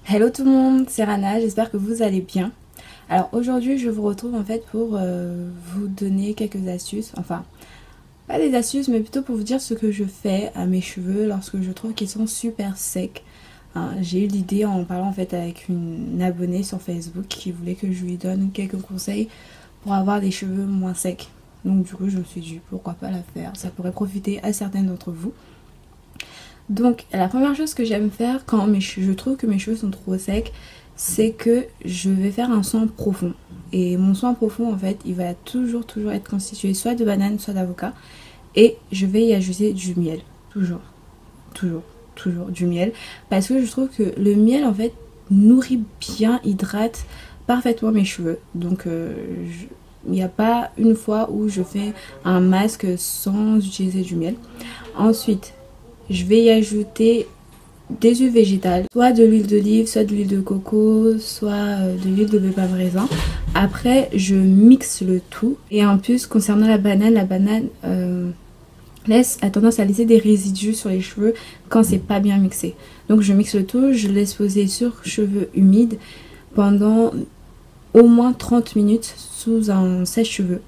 Hello tout le monde, c'est Rana, j'espère que vous allez bien. Alors aujourd'hui je vous retrouve en fait pour vous donner quelques astuces, enfin pas des astuces mais plutôt pour vous dire ce que je fais à mes cheveux lorsque je trouve qu'ils sont super secs. Hein, j'ai eu l'idée en parlant en fait avec une abonnée sur Facebook qui voulait que je lui donne quelques conseils pour avoir des cheveux moins secs. Donc du coup je me suis dit pourquoi pas la faire, ça pourrait profiter à certains d'entre vous. Donc la première chose que j'aime faire quand je trouve que mes cheveux sont trop secs, c'est que je vais faire un soin profond. Et mon soin profond en fait il va toujours être constitué soit de banane soit d'avocat. Et je vais y ajouter du miel. Toujours du miel. Parce que je trouve que le miel en fait nourrit bien, hydrate parfaitement mes cheveux. Donc il n'y a pas une fois où je fais un masque sans utiliser du miel. Ensuite je vais y ajouter des huiles végétales, soit de l'huile d'olive, soit de l'huile de coco, soit de l'huile de pépins raisin. Après je mixe le tout. Et en plus concernant la banane a tendance à laisser des résidus sur les cheveux quand c'est pas bien mixé. Donc je mixe le tout, je laisse poser sur cheveux humides pendant au moins 30 minutes sous un sèche-cheveux.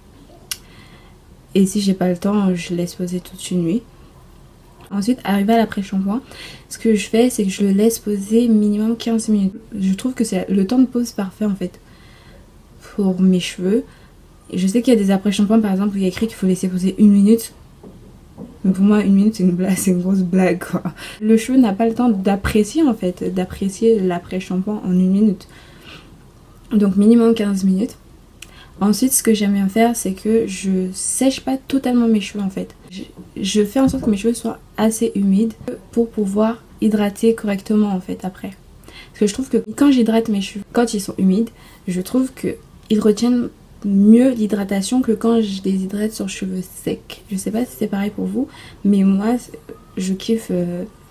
Et si j'ai pas le temps, je laisse poser toute une nuit. Ensuite, arrivé à l'après-shampoing, ce que je fais, c'est que je le laisse poser minimum 15 minutes. Je trouve que c'est le temps de pause parfait en fait pour mes cheveux. Et je sais qu'il y a des après-shampoings par exemple où il y a écrit qu'il faut laisser poser 1 minute. Mais pour moi, 1 minute c'est une blague, c'est une grosse blague quoi. Le cheveu n'a pas le temps d'apprécier en fait, d'apprécier l'après-shampoing en 1 minute. Donc minimum 15 minutes. Ensuite, ce que j'aime bien faire, c'est que je sèche pas totalement mes cheveux en fait. Je fais en sorte que mes cheveux soient assez humides pour pouvoir hydrater correctement en fait après. Parce que je trouve que quand j'hydrate mes cheveux, quand ils sont humides, je trouve qu'ils retiennent mieux l'hydratation que quand je les hydrate sur cheveux secs. Je sais pas si c'est pareil pour vous, mais moi je kiffe,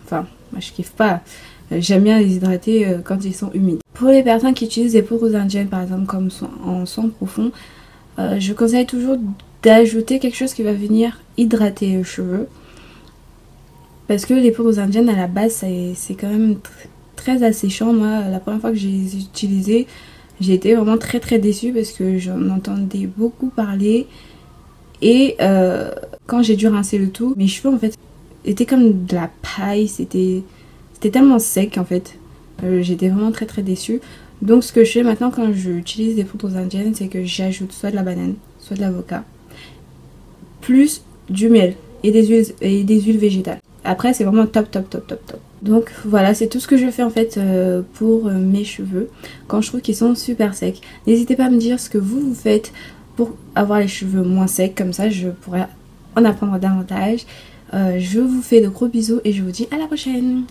enfin moi je kiffe pas. J'aime bien les hydrater quand ils sont humides. Pour les personnes qui utilisent des poudres indiennes par exemple comme en soin profond, je conseille toujours d'ajouter quelque chose qui va venir hydrater les cheveux. Parce que les poudres indiennes à la base c'est quand même très asséchant. Moi la première fois que je les ai utilisées, j'ai été vraiment très déçue parce que j'en entendais beaucoup parler. Et quand j'ai dû rincer le tout, mes cheveux en fait étaient comme de la paille, c'était tellement sec en fait. J'étais vraiment très déçue. Donc ce que je fais maintenant quand j'utilise des poudres indiennes, c'est que j'ajoute soit de la banane, soit de l'avocat, plus du miel et des huiles végétales. Après c'est vraiment top. Donc voilà, c'est tout ce que je fais en fait pour mes cheveux quand je trouve qu'ils sont super secs. N'hésitez pas à me dire ce que vous faites pour avoir les cheveux moins secs, comme ça je pourrais en apprendre davantage. Je vous fais de gros bisous et je vous dis à la prochaine.